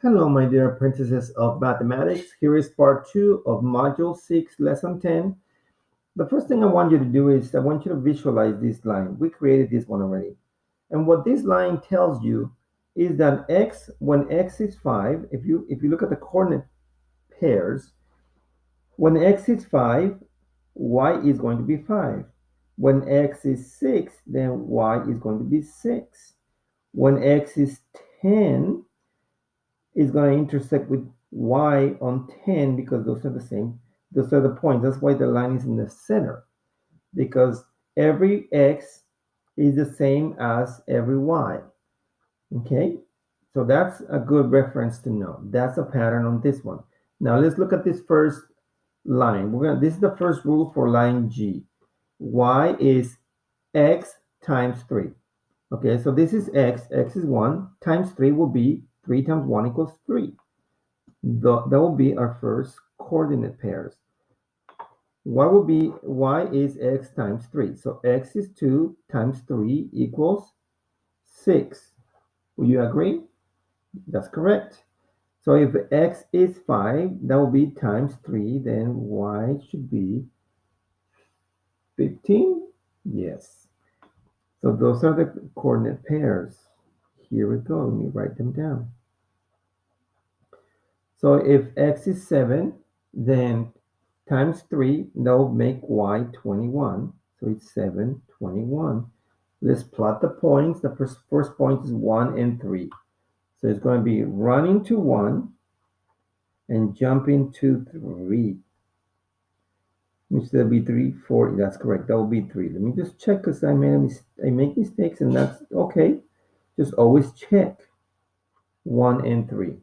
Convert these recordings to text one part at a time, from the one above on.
Hello, my dear apprentices of mathematics. Here is part two of module 6, lesson 10. The first thing I want you to do is I want you to visualize this line. We created this one already. And what this line tells you is that x, when x is 5, if you look at the coordinate pairs, when x is 5, y is going to be 5. When x is 6, then y is going to be 6. When x is 10, is going to intersect with y on 10 because those are the same. Those are the points. That's why the line is in the center, because every x is the same as every y. Okay, so that's a good reference to know. That's a pattern on this one. Now let's look at this first line. This is the first rule for line G. Y is x times 3. Okay, so this is x is 1, times 3 will be 3 times 1 equals 3. That will be our first coordinate pairs. What will be y is x times 3. So x is 2 times 3 equals 6. Will you agree? That's correct. So if x is 5, that will be times 3, then y should be 15. Yes. So those are the coordinate pairs. Here we go. Let me write them down. So if x is 7, then times 3, that will make y 21. So it's 7, 21. Let's plot the points. The first point is 1 and 3. So it's going to be running to 1 and jumping to 3. Which will be 3, 4. That's correct. That will be 3. Let me just check because I make mistakes, and that's okay. Just always check 1 and 3.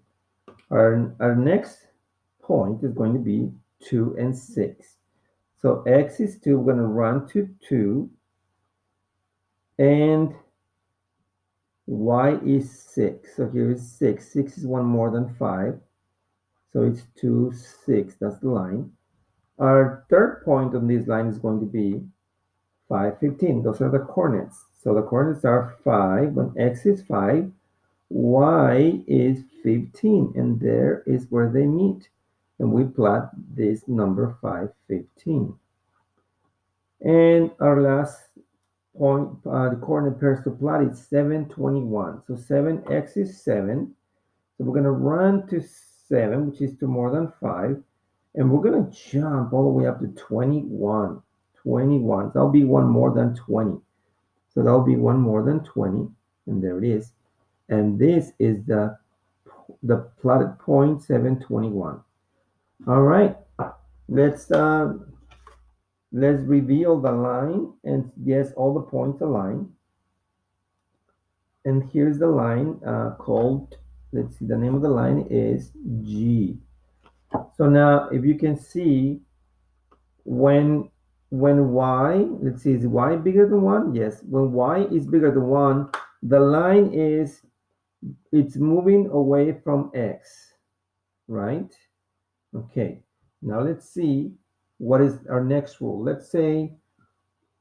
Our next point is going to be 2 and 6. So x is 2, we're going to run to 2, and y is 6. So here is 6. 6 is 1 more than 5. So it's 2, 6. That's the line. Our third point on this line is going to be 5, 15. Those are the coordinates. So the coordinates are 5. When x is 5, y is 15. And there is where they meet. And we plot this number 5, 15. And our last point, the coordinate pairs to plot is 7, 21. So 7x is 7. So we're going to run to 7, which is 2 more than 5. And we're going to jump all the way up to 21. 21. That'll be 1 more than 20. So that'll be 1 more than 20. And there it is. And this is the plotted point 721. All right. Let's let's reveal the line, and yes, all the points align. And here's the line called, let's see, the name of the line is G. So now if you can see, when y, let's see, is y bigger than 1? Yes, when y is bigger than 1, the line is, it's moving away from x, right? Okay, now let's see what is our next rule. Let's say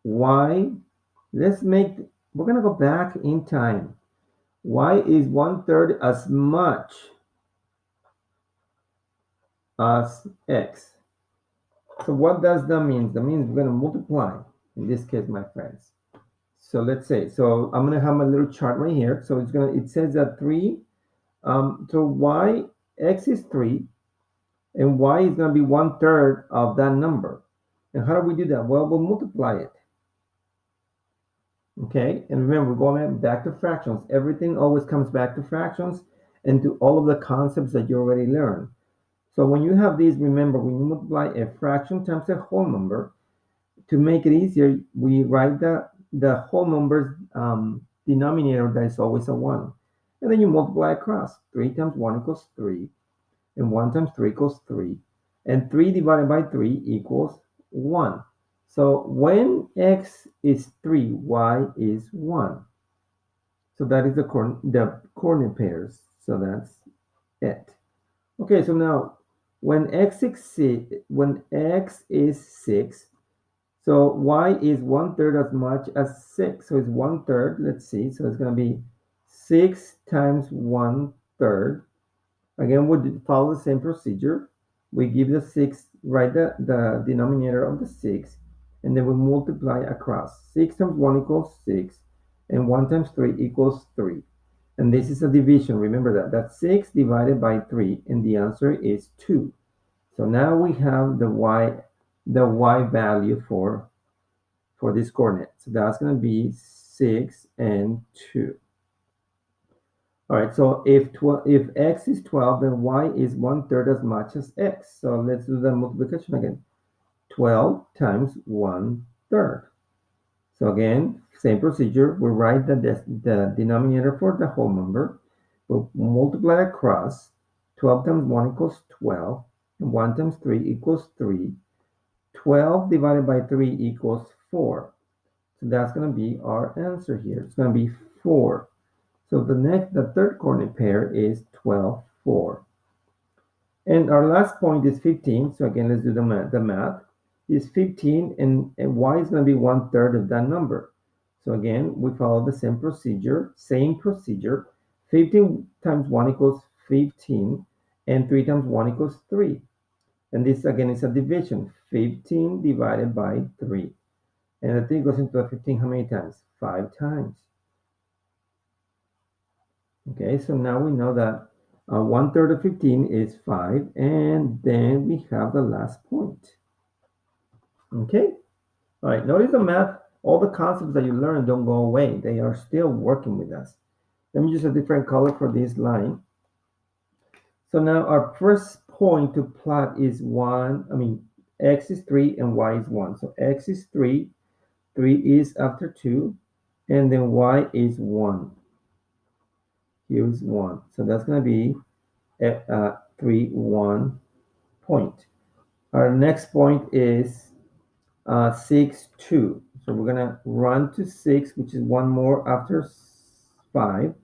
y, let's make, we're going to go back in time. Y is 1/3 as much as x. So what does that mean? That means we're going to multiply, in this case, my friends. So let's say, so I'm going to have my little chart right here. So it says that 3, so x is 3, and y is going to be 1/3 of that number. And how do we do that? Well, we'll multiply it. Okay, and remember, we're going back to fractions. Everything always comes back to fractions and to all of the concepts that you already learned. So when you have these, remember, when you multiply a fraction times a whole number, to make it easier, we write the whole number's denominator that is always a 1. And then you multiply across. 3 times 1 equals 3, and 1 times 3 equals 3, and 3 divided by 3 equals 1. So when x is 3, y is 1. So that is the coordinate pairs. So that's it. Okay, so now when x is 6, so y is 1/3 as much as 6. So it's 1/3. Let's see. So it's going to be 6 times 1/3. Again, we follow the same procedure. We give the 6, write the denominator of the 6, and then we multiply across. 6 times 1 equals 6, and 1 times 3 equals 3. And this is a division. Remember that. That's 6 divided by 3, and the answer is 2. So now we have the y value for this coordinate. So that's going to be 6 and 2. All right, so if x is 12, then y is 1/3 as much as x. So let's do the multiplication again. 12 times 1/3. So again, same procedure. We write the denominator for the whole number. We'll multiply across. 12 times 1 equals 12. And 1 times 3 equals 3. 12 divided by 3 equals 4. So that's going to be our answer here. It's going to be 4. So the third coordinate pair is 12, 4. And our last point is 15. So again, let's do the math. Is 15 and y is going to be 1/3 of that number. So again, we follow the same procedure, 15 times 1 equals 15, and 3 times 1 equals 3. And this again is a division, 15 divided by 3. And the 3 goes into the 15 how many times? 5 times. Okay, so now we know that 1/3 of 15 is 5, and then we have the last point. Okay, all right, notice the math, all the concepts that you learned don't go away. They are still working with us. Let me use a different color for this line. So now our first point to plot is x is 3 and y is 1. So x is 3, 3 is after 2, and then y is 1. Here's 1. So that's going to be 3, 1 point. Our next point is 6, 2. So we're going to run to 6, which is one more after 5.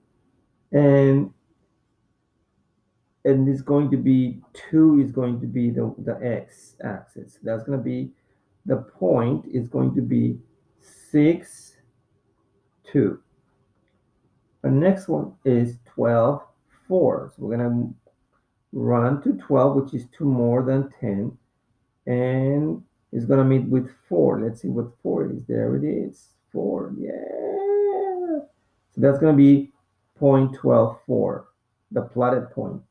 And it's going to be 2 is going to be the x axis. That's going to be, the point is going to be 6, 2. Our next one is 12, 4. So we're going to run to 12, which is 2 more than 10. And it's going to meet with 4. Let's see what 4 is. There it is. 4. Yeah. So that's going to be 0.124, the plotted point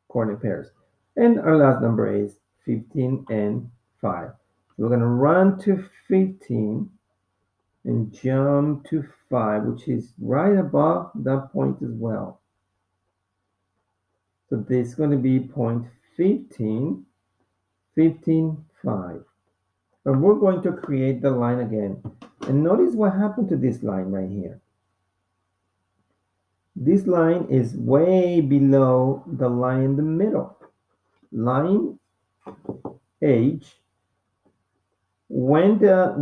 coordinate pairs. And our last number is 15 and 5. So we're going to run to 15 and jump to 5, which is right above that point as well. So this is going to be 0.15, 15, 5. And we're going to create the line again. And notice what happened to this line right here. This line is way below the line in the middle. Line H, when the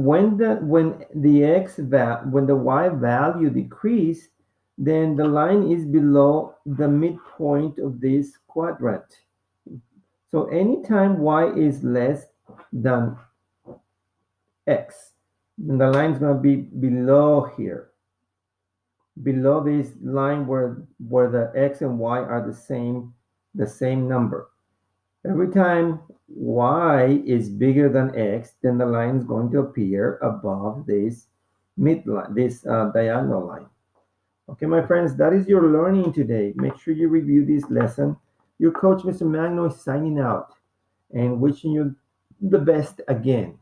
y value decrease, then the line is below the midpoint of this quadrant. So anytime y is less than x, then the line is going to be below here, below this line where the x and y are the same number. Every time y is bigger than x, then the line is going to appear above this midline, this diagonal line. Okay, my friends, that is your learning today. Make sure you review this lesson. Your coach, Mr. Magno, is signing out and wishing you the best again.